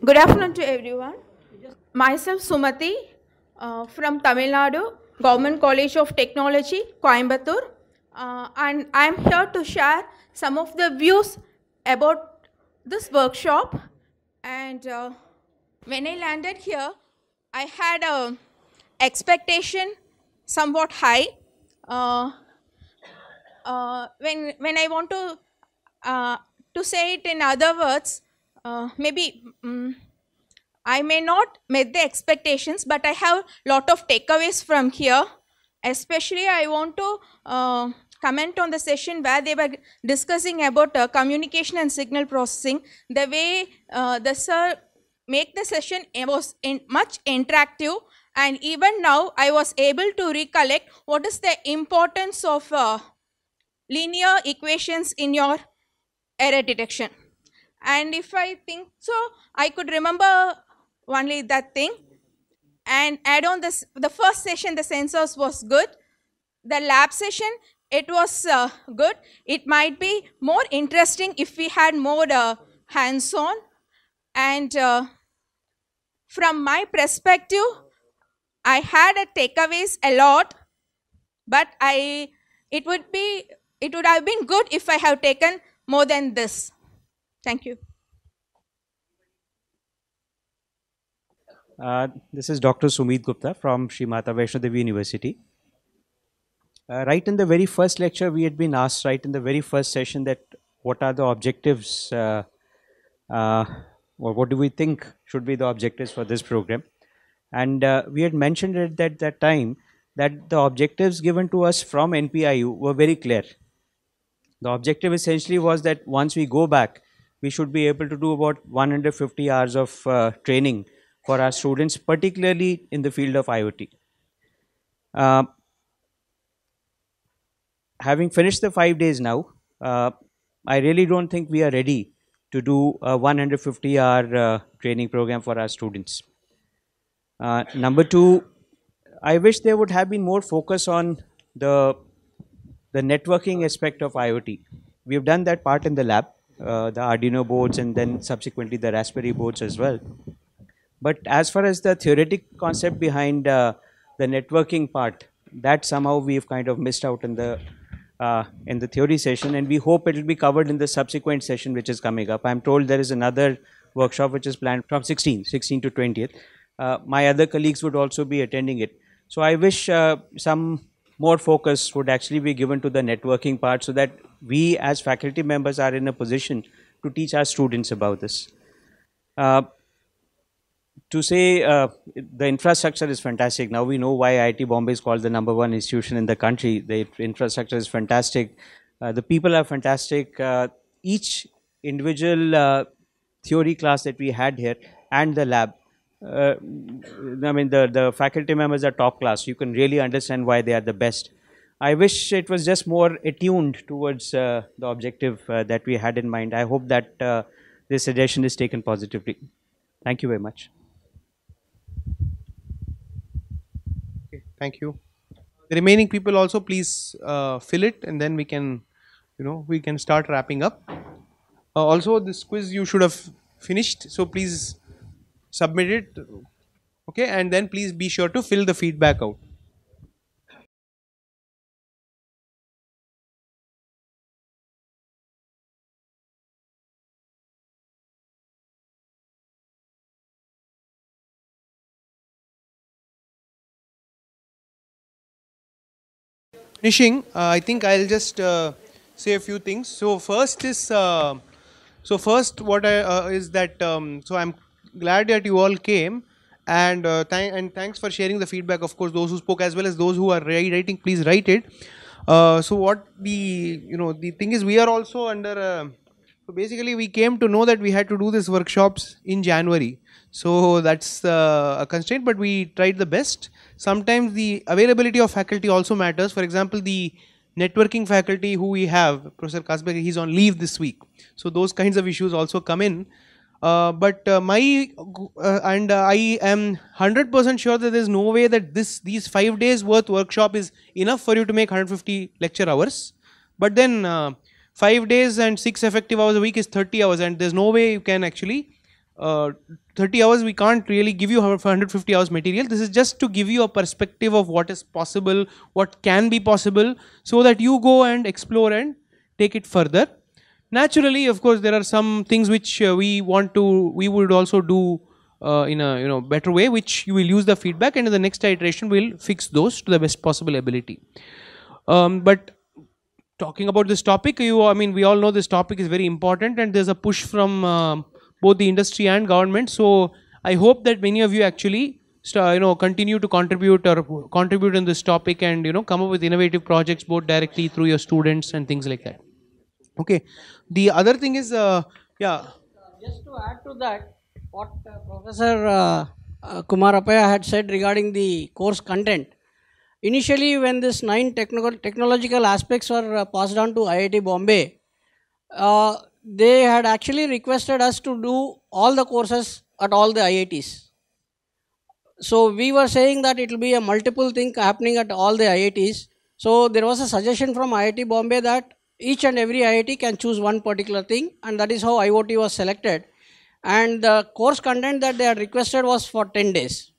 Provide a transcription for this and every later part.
Good afternoon to everyone. Myself Sumati from Tamil Nadu, Government College of Technology, Coimbatore, and I am here to share some of the views about this workshop. And when I landed here, I had a expectation somewhat high. Uh, when I want to say it in other words, maybe. I may not met the expectations, but I have lot of takeaways from here. Especially, I want to comment on the session where they were discussing about communication and signal processing. The way the sir make the session was much interactive, and even now I was able to recollect what is the importance of linear equations in your error detection. And if I think so, I could remember only that thing. And add on this, the first session, the sensors was good. The lab session, it was good. It might be more interesting if we had more hands-on. And from my perspective, I had a takeaways a lot, but it would have been good if I have taken more than this. Thank you. This is Dr. Sumit Gupta from Sri Mata Vaishno Devi University. Right in the very first lecture, we had been asked right in the very first session that what are the objectives, or what do we think should be the objectives for this program. And we had mentioned at that time that the objectives given to us from NPIU were very clear. The objective essentially was that once we go back, we should be able to do about 150 hours of training for our students, particularly in the field of IoT. Having finished the 5 days now, I really don't think we are ready to do a 150-hour training program for our students. Number two, I wish there would have been more focus on the networking aspect of IoT. We have done that part in the lab, the Arduino boards and then subsequently the Raspberry boards as well. But as far as the theoretic concept behind the networking part, that somehow we've kind of missed out in the theory session, and we hope it will be covered in the subsequent session which is coming up. I'm told there is another workshop which is planned from 16 to 20th. My other colleagues would also be attending it. So I wish some more focus would actually be given to the networking part so that we as faculty members are in a position to teach our students about this. To say the infrastructure is fantastic. Now we know why IIT Bombay is called the #1 institution in the country. The infrastructure is fantastic. The people are fantastic. Each individual theory class that we had here and the lab, I mean the faculty members are top class. You can really understand why they are the best. I wish it was just more attuned towards the objective that we had in mind. I hope that this suggestion is taken positively. Thank you very much. Okay, thank you. The remaining people also please fill it, and then we can, we can start wrapping up. Also, this quiz you should have finished, so please submit it. Okay, and then please be sure to fill the feedback out. Finishing, I think I'll just say a few things. So first is, what is that? So I'm glad that you all came, and thanks for sharing the feedback. Of course, those who spoke as well as those who are writing, please write it. So what the thing is, we are also under. So basically, we came to know that we had to do these workshops in January. So that's a constraint, but we tried the best. Sometimes the availability of faculty also matters. For example, the networking faculty who we have, Professor Kasbek, he's on leave this week. So those kinds of issues also come in. But I am 100% sure that there is no way that these 5 days worth workshop is enough for you to make 150 lecture hours. But then 5 days and 6 effective hours a week is 30 hours, and there's no way you can actually uh, 30 hours we can't really give you 150 hours material. This is just to give you a perspective of what is possible, what can be possible, so that you go and explore and take it further. Naturally, of course, there are some things which we would also do in a better way, which you will use the feedback, and in the next iteration we'll fix those to the best possible ability. But talking about this topic, I mean, we all know this topic is very important, and there's a push from both the industry and government. So I hope that many of you actually continue to contribute in this topic, and come up with innovative projects both directly through your students and things like that. Okay. The other thing is, yeah. Just to add to that, what Professor Kumar Appaya had said regarding the course content. Initially, when this 9 technological aspects were passed on to IIT Bombay, they had actually requested us to do all the courses at all the IITs. So we were saying that it will be a multiple thing happening at all the IITs. So there was a suggestion from IIT Bombay that each and every IIT can choose one particular thing, and that is how IoT was selected. And the course content that they had requested was for 10 days.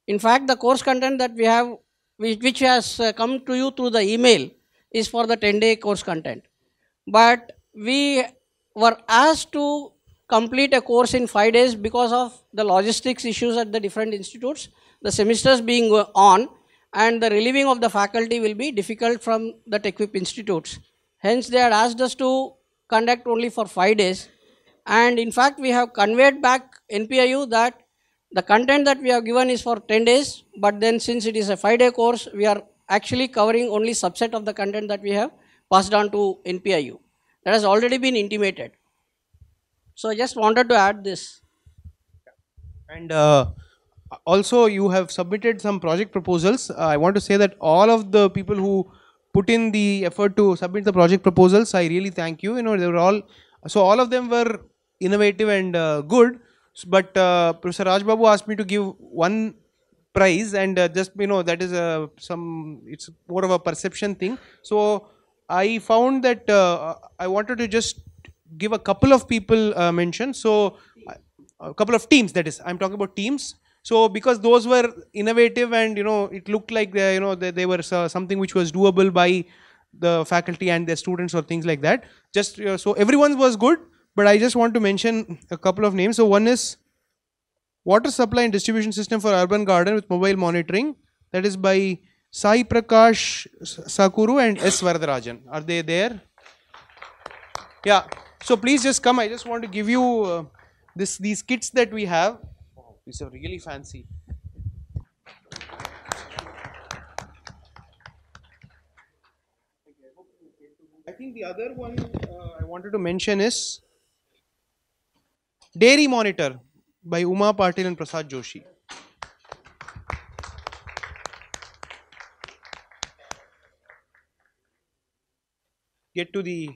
In fact, the course content that we have, which has come to you through the email, is for the 10-day course content. But we were asked to complete a course in 5 days because of the logistics issues at the different institutes, the semesters being on, and the relieving of the faculty will be difficult from the TechWhip institutes. Hence, they had asked us to conduct only for 5 days. And in fact, we have conveyed back NPIU that the content that we have given is for 10 days, but then since it is a 5-day course, we are actually covering only subset of the content that we have passed on to NPIU. That has already been intimated. So I just wanted to add this. And also, you have submitted some project proposals. I want to say that all of the people who put in the effort to submit the project proposals, I really thank you. They were all of them were innovative and good. But Professor Raj Babu asked me to give one prize, and just that is it's more of a perception thing. So I found that I wanted to just give a couple of people mention. So a couple of teams, that is, I'm talking about teams. So because those were innovative, and it looked like they were something which was doable by the faculty and their students or things like that. Just so everyone was good, but I just want to mention a couple of names. So one is Water Supply and Distribution System for Urban Garden with Mobile Monitoring. That is by Sai Prakash Sakuru and S. Varadarajan. Are they there? Yeah. So please just come. I just want to give you these kits that we have. Oh, these are really fancy. I think the other one I wanted to mention is Dairy Monitor by Uma Patil and Prasad Joshi. Get to the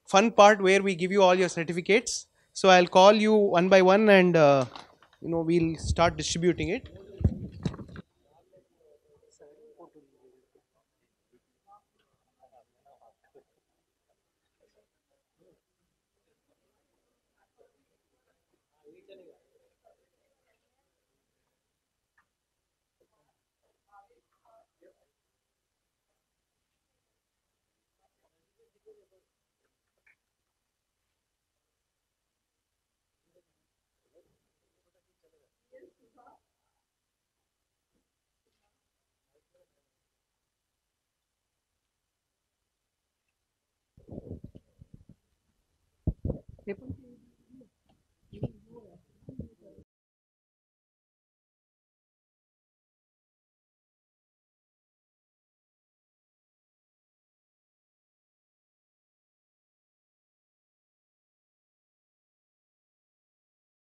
fun part where we give you all your certificates. So I'll call you one by one, and we'll start distributing it.